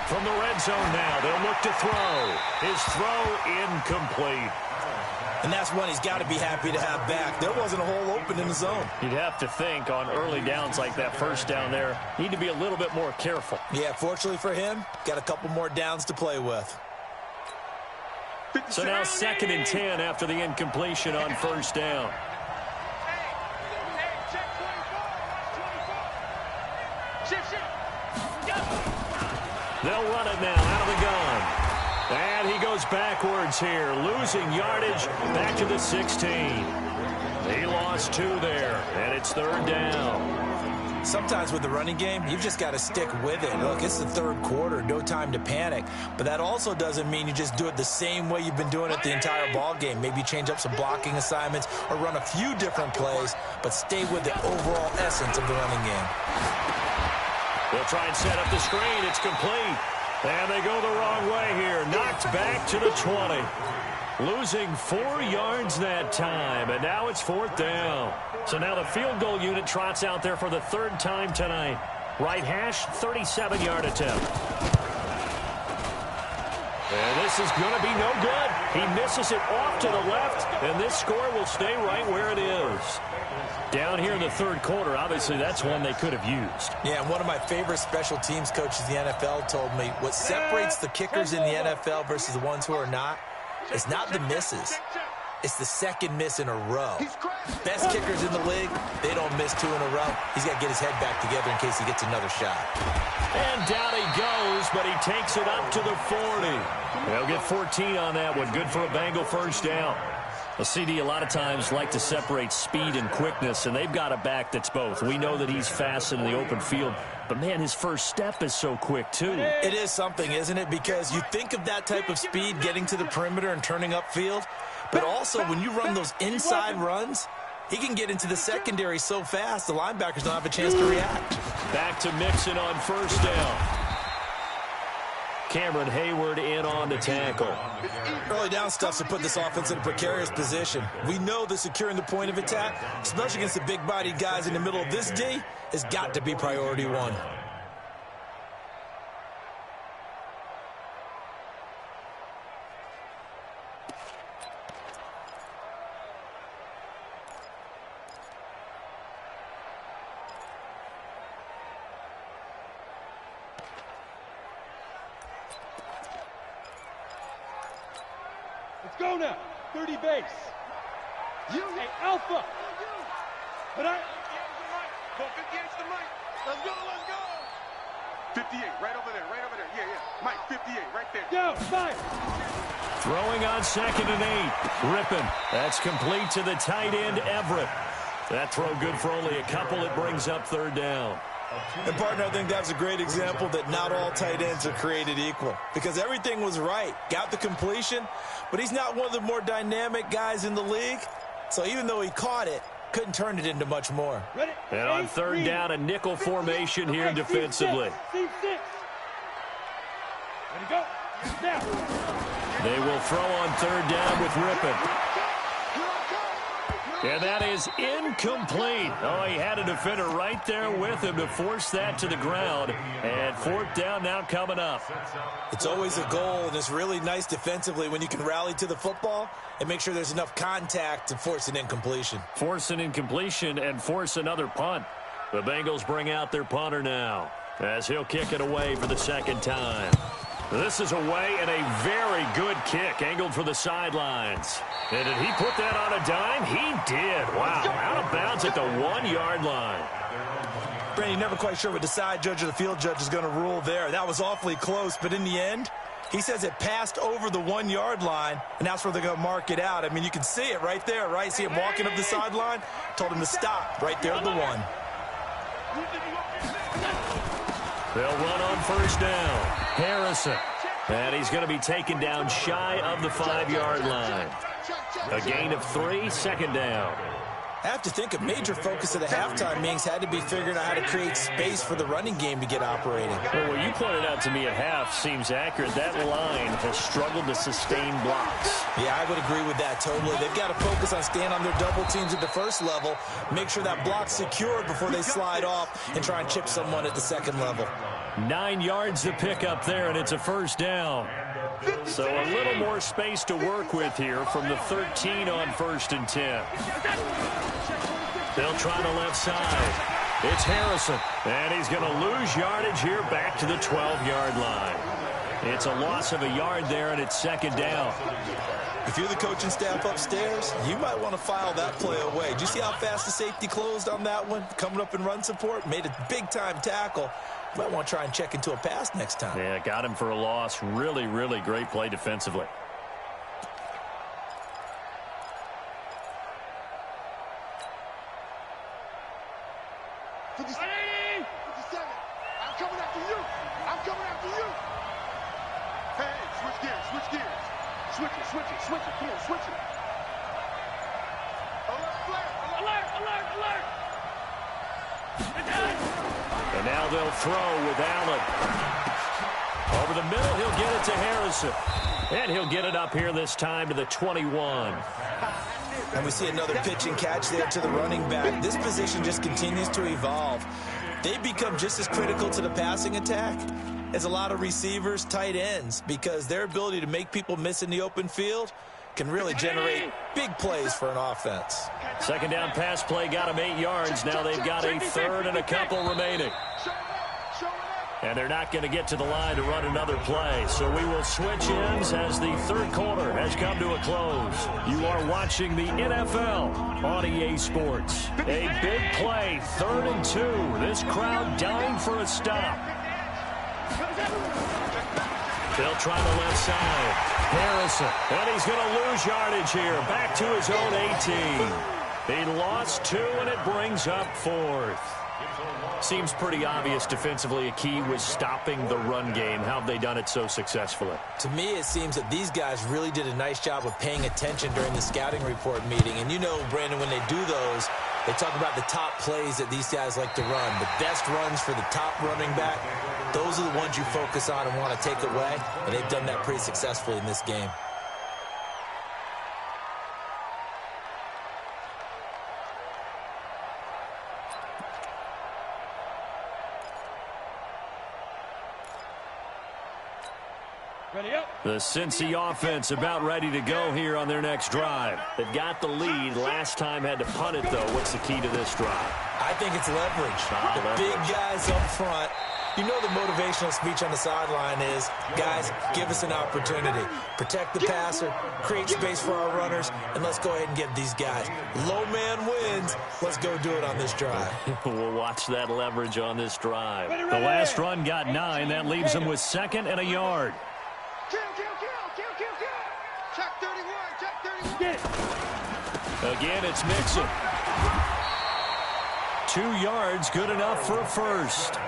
S1: From the red zone now, they'll look to throw. His throw incomplete.
S4: And that's one he's got to be happy to have back. There wasn't a hole open in the zone.
S1: You'd have to think on early downs like that first down there, need to be a little bit more careful.
S4: Yeah, fortunately for him, got a couple more downs to play with.
S1: So now 2nd and 10 after the incompletion on first down. They'll run it now out of the gun. And he goes backwards here, losing yardage back to the 16. He lost 2 there, and it's 3rd down.
S4: Sometimes with the running game, you've just got to stick with it. Look, it's the 3rd quarter, no time to panic. But that also doesn't mean you just do it the same way you've been doing it the entire ball game. Maybe change up some blocking assignments or run a few different plays, but stay with the overall essence of the running game.
S1: They'll try and set up the screen. It's complete. And they go the wrong way here. Knocked back to the 20. Losing 4 yards that time. And now it's 4th down. So now the field goal unit trots out there for the 3rd time tonight. Right hash, 37-yard attempt. And this is going to be no good. He misses it off to the left, and this score will stay right where it is. Down here in the 3rd quarter, obviously that's one they could have used.
S4: Yeah, and one of my favorite special teams coaches in the NFL told me what separates the kickers in the NFL versus the ones who are not is not the misses. It's the 2nd miss in a row. Best kickers in the league, they don't miss 2 in a row. He's got to get his head back together in case he gets another shot.
S1: And down he goes, but he takes it up to the 40. They'll get 14 on that one. Good for a Bengal first down. A CD a lot of times like to separate speed and quickness, and they've got a back that's both. We know that he's fast in the open field, but, man, his first step is so quick, too.
S4: It is something, isn't it? Because you think of that type of speed getting to the perimeter and turning upfield, but also when you run those inside runs, he can get into the secondary so fast the linebackers don't have a chance to react.
S1: Back to Mixon on first down. Cameron Hayward in on the tackle.
S4: Early down stuff to put this offense in a precarious position. We know that securing the point of attack, especially against the big-bodied guys in the middle of this D, has got to be priority 1.
S3: Go now. 30 base. Hey, Alpha. But I...
S2: 58's the mic. Let's go. 58, right over there. Yeah. Mike, 58, right there.
S3: Down, 5.
S1: Throwing on 2nd and 8. Rippon. That's complete to the tight end, Everett. That throw good for only a couple. It brings up 3rd down.
S4: And, partner, I think that's a great example that not all tight ends are created equal. Because everything was right. Got the completion, but he's not one of the more dynamic guys in the league. So even though he caught it, couldn't turn it into much more.
S3: Ready?
S1: And on 3rd down, a nickel formation here defensively.
S3: Ready, go. Now.
S1: They will throw on 3rd down with Rippon. And that is incomplete. Oh, he had a defender right there with him to force that to the ground. And 4th down now coming up.
S4: It's always a goal, and it's really nice defensively when you can rally to the football and make sure there's enough contact to force an incompletion.
S1: Force an incompletion and force another punt. The Bengals bring out their punter now as he'll kick it away for the 2nd time. This is away and a very good kick angled for the sidelines. And did he put that on a dime? He did. Wow, out of bounds at the 1-yard line.
S4: Brandon, you're never quite sure what the side judge or the field judge is going to rule there. That was awfully close, but in the end, He says it passed over the 1-yard line, and that's where they're going to mark it out. I mean, you can see it right there, right? See him walking up the sideline? Told him to stop right there at the 1.
S1: They'll run on first down. Harrison. And he's going to be taken down shy of the 5-yard line. A gain of 3, second down.
S4: I have to think a major focus of the halftime meetings had to be figuring out how to create space for the running game to get operating.
S1: Well, what you pointed out to me at half seems accurate. That line has struggled to sustain blocks.
S4: Yeah, I would agree with that totally. They've got to focus on staying on their double teams at the first level, make sure that block's secured before they slide off and try and chip someone at the second level.
S1: 9 yards to pick up there, and it's a first down. So a little more space to work with here from the 13 on 1st and 10. They'll try the left side. It's Harrison, and he's going to lose yardage here back to the 12-yard line. It's a loss of a yard there, and it's second down.
S4: If you're the coaching staff upstairs, you might want to file that play away. Do you see how fast the safety closed on that one? Coming up in run support, made a big-time tackle. You might want to try and check into a pass next time.
S1: Yeah, got him for a loss. Really, really great play defensively.
S2: I'm coming after you. I'm coming after you. Hey, switch gears, switch gears. Switch it, switch it, switch it. Come on, switch it. Alert, alert, alert, alert.
S1: And now they'll throw with Allen. Over the middle, he'll get it to Harrison. And he'll get it up here this time to the 21.
S4: And we see another pitch and catch there to the running back. This position just continues to evolve. They become just as critical to the passing attack as a lot of receivers, tight ends, because their ability to make people miss in the open field can really generate big plays for an offense.
S1: Second down pass play got them 8 yards. Now they've got a third and a couple remaining. And they're not going to get to the line to run another play. So we will switch ends as the third quarter has come to a close. You are watching the NFL on EA Sports. A big play, 3rd and 2. This crowd dying for a stop. They'll try the left side. Harrison. And he's going to lose yardage here. Back to his own 18. He lost 2, and it brings up 4th. Seems pretty obvious defensively a key was stopping the run game. How have they done it so successfully?
S4: To me, it seems that these guys really did a nice job of paying attention during the scouting report meeting. And you know, Brandon, when they do those, they talk about the top plays that these guys like to run. The best runs for the top running back, those are the ones you focus on and want to take away. And they've done that pretty successfully in this game.
S1: The Cincy offense about ready to go here on their next drive. They've got the lead. Last time had to punt it, though. What's the key to this drive?
S4: I think it's leverage. The big guys up front. You know the motivational speech on the sideline is, guys, give us an opportunity. Protect the passer, create space for our runners, and let's go ahead and get these guys. Low man wins. Let's go do it on this drive.
S1: We'll watch that leverage on this drive. The last run got 9. That leaves them with 2nd and a yard.
S2: Check 31, check 31.
S1: Again, it's Mixon. 2 yards, good enough for a first.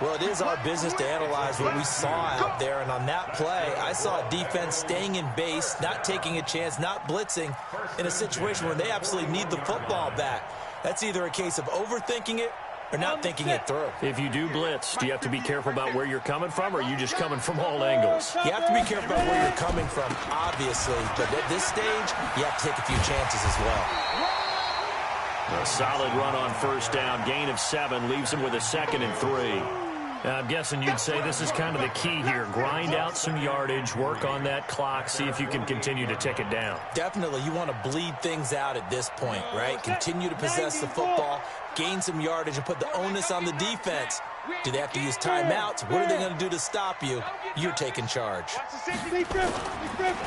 S4: Well, it is our business to analyze what we saw out there, and on that play, I saw a defense staying in base, not taking a chance, not blitzing, in a situation where they absolutely need the football back. That's either a case of overthinking it or not thinking it through.
S1: If you do blitz, do you have to be careful about where you're coming from, or are you just coming from all angles?
S4: You have to be careful about where you're coming from, obviously, but at this stage, you have to take a few chances as well.
S1: A solid run on first down, gain of 7, leaves him with a 2nd and 3. I'm guessing you'd say this is kind of the key here. Grind out some yardage, work on that clock, see if you can continue to tick it down.
S4: Definitely, you want to bleed things out at this point, right? Continue to possess the football, gain some yardage, and put the onus on the defense. Do they have to use timeouts? What are they going to do to stop you? You're taking charge.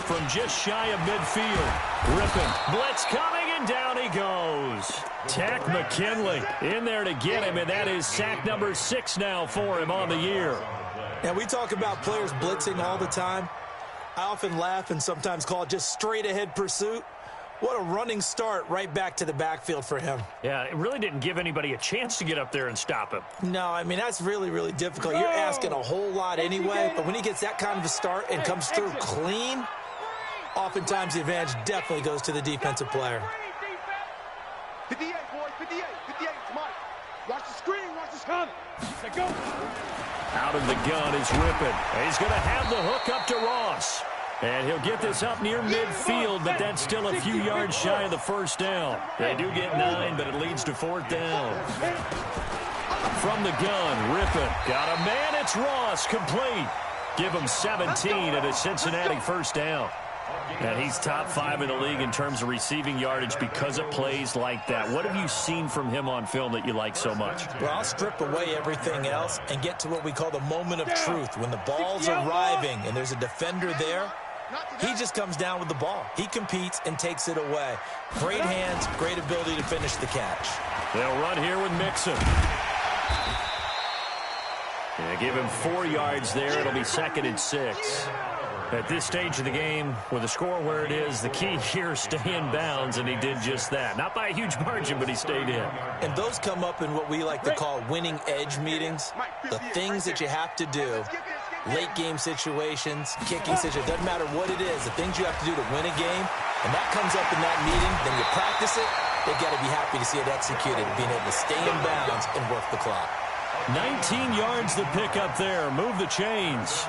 S1: From just shy of midfield, ripping, blitz coming, and down he goes. Tack McKinley in there to get him, and that is sack number 6 now for him on the year.
S4: Now, we talk about players blitzing all the time. I often laugh and sometimes call it just straight-ahead pursuit. What a running start right back to the backfield for him.
S1: Yeah, it really didn't give anybody a chance to get up there and stop him.
S4: No, I mean, that's really, really difficult. You're asking a whole lot anyway, but when he gets that kind of a start and comes through clean, oftentimes the advantage definitely goes to the defensive player.
S2: 58, boys, 58, 58, it's Mike. Watch the screen, watch the screen.
S3: Let go.
S1: Out of the gun is Rippon. He's going to have the hook up to Ross. And he'll get this up near midfield, but that's still a few yards shy of the first down. They do get 9, but it leads to 4th down. From the gun, Rippon. Got a man, it's Ross, complete. Give him 17 at a Cincinnati first down. And he's top 5 in the league in terms of receiving yardage because of plays like that. What have you seen from him on film that you like so much?
S4: Well, I'll strip away everything else and get to what we call the moment of truth. When the ball's arriving and there's a defender there, he just comes down with the ball. He competes and takes it away. Great hands, great ability to finish the catch.
S1: They'll run here with Mixon. Yeah, give him 4 yards there. It'll be 2nd and 6. At this stage of the game, with the score where it is, the key here is stay in bounds, and he did just that. Not by a huge margin, but he stayed in.
S4: And those come up in what we like to call winning edge meetings. The things that you have to do, late game situations, kicking situations, doesn't matter what it is, the things you have to do to win a game, and that comes up in that meeting, then you practice it, they've got to be happy to see it executed, being able to stay in bounds and work the clock.
S1: 19 yards the pick up there. Move the chains.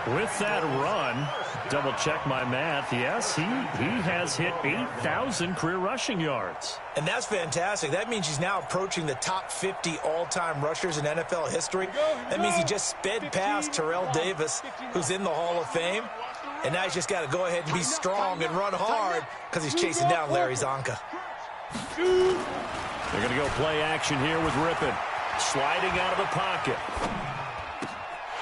S1: With that run, double check my math, yes, he has hit 8,000 career rushing yards.
S4: And that's fantastic. That means he's now approaching the top 50 all-time rushers in NFL history. That means he just sped past Terrell Davis, who's in the Hall of Fame. And now he's just got to go ahead and be strong and run hard because he's chasing down Larry Zonka.
S1: They're going to go play action here with Rippon. Sliding out of the pocket.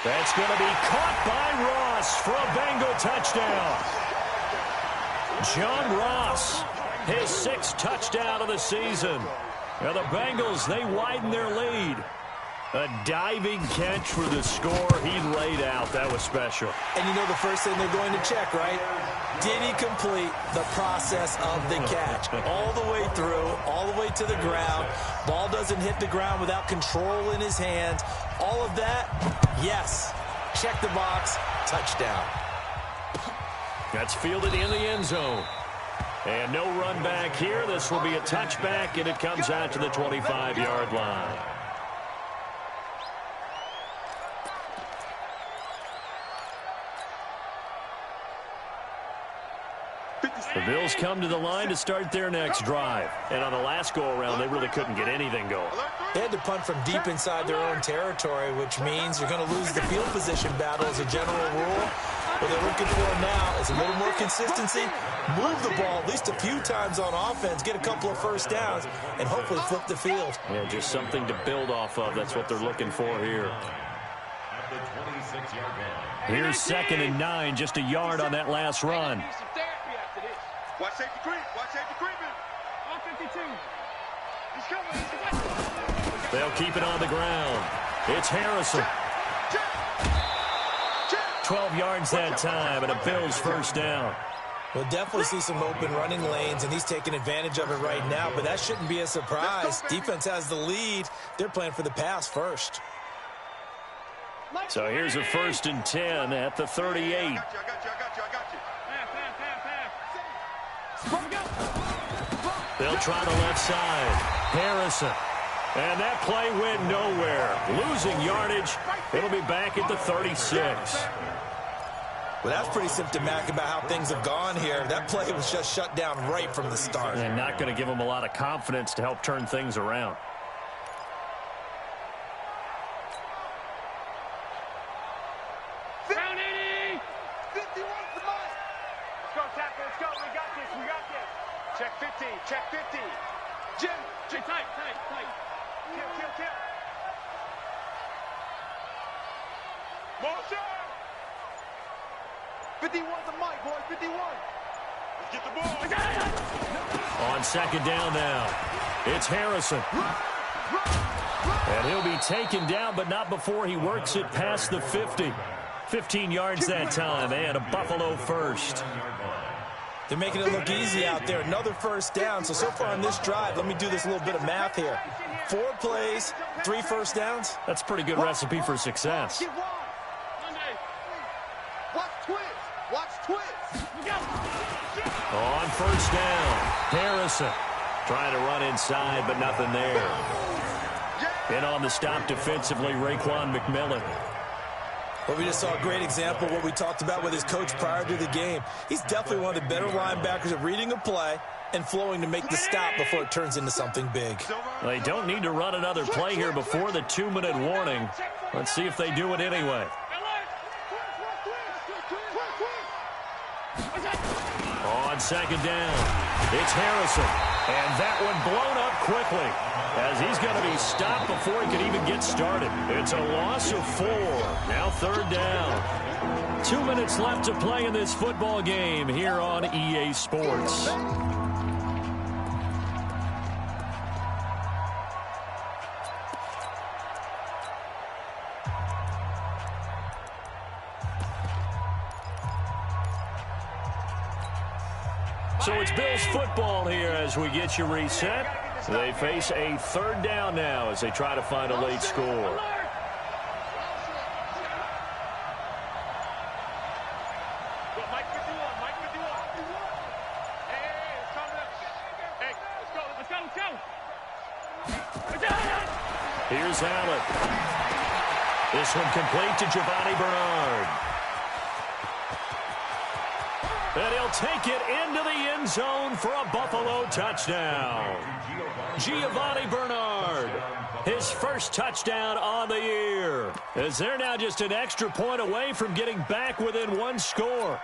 S1: That's going to be caught by Ross for a Bengal touchdown. John Ross, his 6th touchdown of the season. Now the Bengals, they widen their lead. A diving catch for the score he laid out. That was special.
S4: And you know the first thing they're going to check, right? Did he complete the process of the catch? All the way through, all the way to the ground. Ball doesn't hit the ground without control in his hands. All of that, yes. Check the box, touchdown.
S1: That's fielded in the end zone. And no run back here. This will be a touchback, and it comes out to the 25-yard line. The Bills come to the line to start their next drive. And on the last go-around, they really couldn't get anything going.
S4: They had to punt from deep inside their own territory, which means you're going to lose the field position battle as a general rule. What they're looking for now is a little more consistency, move the ball at least a few times on offense, get a couple of first downs, and hopefully flip the field.
S1: Yeah, just something to build off of. That's what they're looking for here.
S5: At the 26-yard line.
S1: Here's 2nd and 9, just a yard on that last run.
S2: Watch safety creep. Watch safety creeping.
S3: On 52.
S2: He's coming.
S1: They'll keep it on the ground. It's Harrison. 12 yards that time, and a Bills first down.
S4: We'll definitely see some open running lanes, and he's taking advantage of it right now, but that shouldn't be a surprise. Defense has the lead. They're playing for the pass first.
S1: So here's a 1st and 10 at the 38.
S2: I got you.
S1: They'll try the left side. Harrison. And that play went nowhere. Losing yardage. It'll be back at the 36.
S4: Well, that's pretty symptomatic about how things have gone here. That play was just shut down right from the start.
S1: And not going to give them a lot of confidence to help turn things around.
S3: Down 80.
S2: 51 for Mike. Let's go, Tackle. Let's go. We got this. We got this. Check 50. Check 50. Jim.
S3: Tight.
S2: Kill. Motion. 51 to Mike, boys. 51. Let's get the ball.
S1: On 2nd down now. It's Harrison. And he'll be taken down, but not before he works it past the 50. 15 yards that time, and a Buffalo first.
S4: They're making it look easy out there. Another first down. So far on this drive, let me do this little bit of math here. 4 plays, 3 first downs.
S1: That's a pretty good recipe for success.
S2: Watch twist. Watch twist.
S1: On first down, Harrison trying to run inside, but nothing there. In on the stop defensively, Raekwon McMillan.
S4: Well, we just saw a great example of what we talked about with his coach prior to the game. He's definitely one of the better linebackers at reading a play and flowing to make the stop before it turns into something big.
S1: They don't need to run another play here before the 2-minute warning. Let's see if they do it anyway. On second down, it's Harrison. And that one blown up quickly as he's going to be stopped before he can even get started. It's a loss of 4. Now third down. 2 minutes left to play in this football game here on EA Sports. So it's Bills football here as we get you reset. They face a third down now as they try to find a late score.
S2: Go, Mike, good deal. Mike, good deal. Hey, it's coming up. Hey, let's go.
S1: Here's Allen. This one complete to Giovanni Bernard. And he'll take it into the end zone for a Buffalo touchdown. Giovanni Bernard, his first touchdown on the year, as they're now just an extra point away from getting back within 1 score.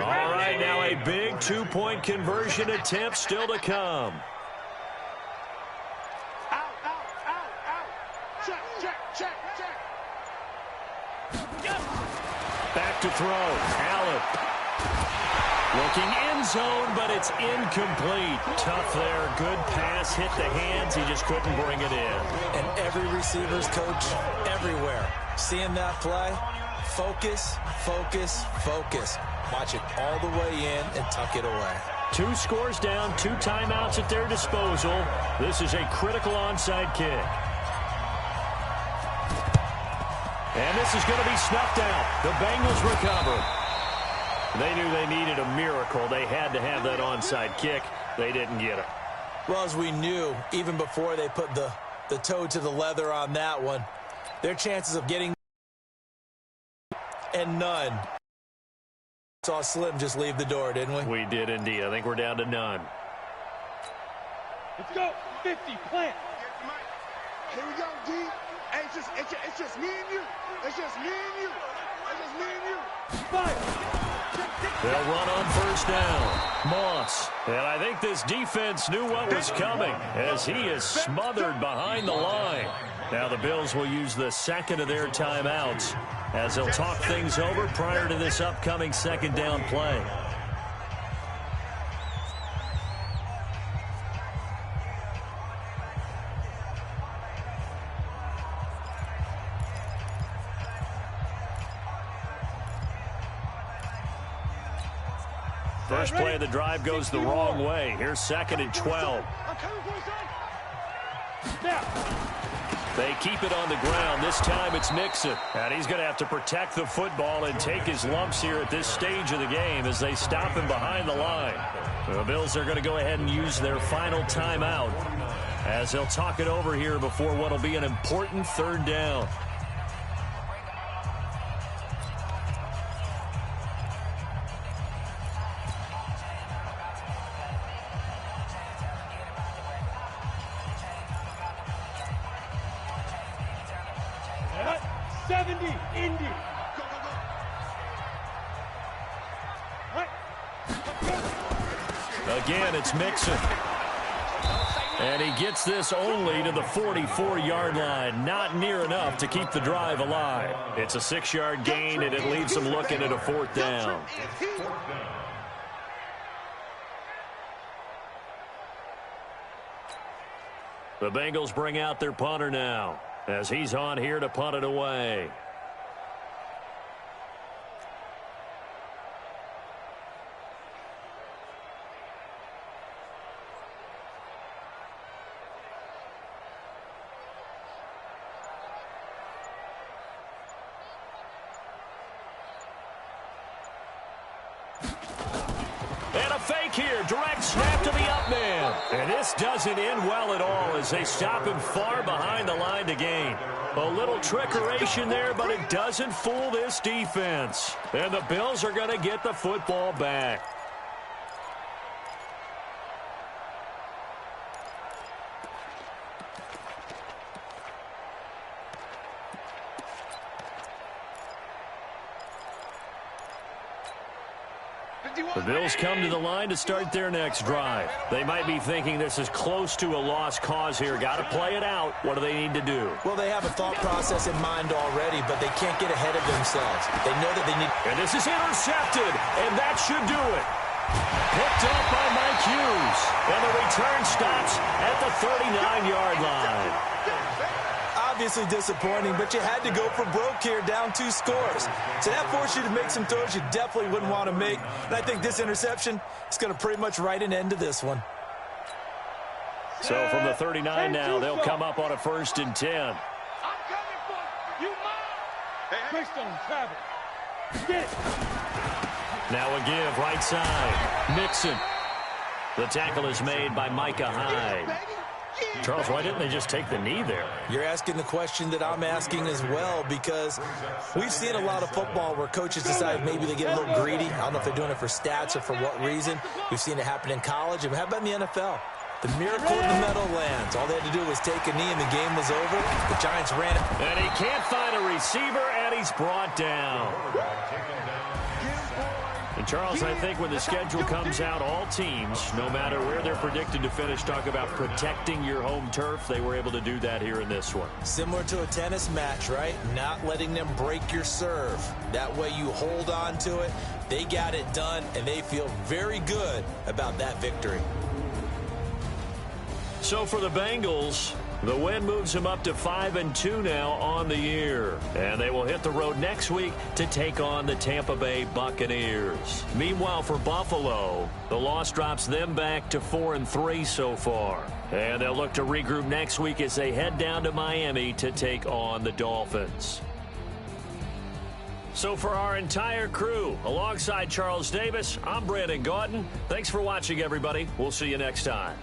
S1: All right, now a big 2-point conversion attempt still to come.
S2: Out. Check.
S1: Back to throw. Allen. Looking end zone, but it's incomplete. Tough there. Good pass. Hit the hands. He just couldn't bring it in.
S4: And every receiver's coach everywhere. Seeing that play, focus. Watch it all the way in and tuck it away.
S1: 2 scores down, 2 timeouts at their disposal. This is a critical onside kick. And this is going to be snuffed out. The Bengals recover. They knew they needed a miracle. They had to have that onside kick. They didn't get it.
S4: Well, as we knew, even before they put the toe to the leather on that one, their chances of getting and none. Saw Slim just leave the door, didn't we?
S1: We did indeed. I think we're down to none.
S3: Let's go. 50, plant.
S2: Here we go, D. Hey, it's just me and you. It's just me and you.
S3: Fire.
S1: They'll run on first down. Moss. And I think this defense knew what was coming as he is smothered behind the line. Now the Bills will use the second of their timeouts as they'll talk things over prior to this upcoming second down play. First play of the drive goes the wrong way. Here's 2nd and 12. They keep it on the ground. This time it's Mixon. And he's going to have to protect the football and take his lumps here at this stage of the game as they stop him behind the line. The Bills are going to go ahead and use their final timeout as they'll talk it over here before what will be an important third down. Again, it's Mixon. And he gets this only to the 44-yard line. Not near enough to keep the drive alive. It's a 6-yard gain, and it leaves them looking at a 4th down. The Bengals bring out their punter now, as he's on here to punt it away. And a fake here. Direct snap to the up man. And this doesn't end well at all as they stop him far behind the line to gain. A little trickeration there, but it doesn't fool this defense. And the Bills are going to get the football back. The Bills come to the line to start their next drive. They might be thinking this is close to a lost cause here. Got to play it out. What do they need to do?
S4: Well, they have a thought process in mind already, but they can't get ahead of themselves. They know that they need...
S1: And this is intercepted, and that should do it. Picked up by Mike Hughes. And the return stops at the 39-yard line.
S4: Obviously disappointing, but you had to go for broke here, down 2 scores. So that forced you to make some throws you definitely wouldn't want to make. And I think this interception is going to pretty much write an end to this one.
S1: So from the 39 now, they'll come up on a 1st and 10.
S3: I'm coming for you, man. Twist on Travis. Get.
S1: Now a give, right side. Mixon. The tackle is made by Micah Hyde. Charles, why didn't they just take the knee there?
S4: You're asking the question that I'm asking as well, because we've seen a lot of football where coaches decide maybe they get a little greedy. I don't know if they're doing it for stats or for what reason. We've seen it happen in college. And how about in the NFL? The miracle in the Meadowlands. All they had to do was take a knee and the game was over. The Giants ran it.
S1: And he can't find a receiver, and he's brought down. And Charles, I think when the schedule comes out, all teams, no matter where they're predicted to finish, talk about protecting your home turf. They were able to do that here in this one.
S4: Similar to a tennis match, right? Not letting them break your serve. That way you hold on to it. They got it done, and they feel very good about that victory.
S1: So for the Bengals, the win moves them up to 5-2 now on the year. And they will hit the road next week to take on the Tampa Bay Buccaneers. Meanwhile, for Buffalo, the loss drops them back to 4-3 so far. And they'll look to regroup next week as they head down to Miami to take on the Dolphins. So for our entire crew, alongside Charles Davis, I'm Brandon Gaudin. Thanks for watching, everybody. We'll see you next time.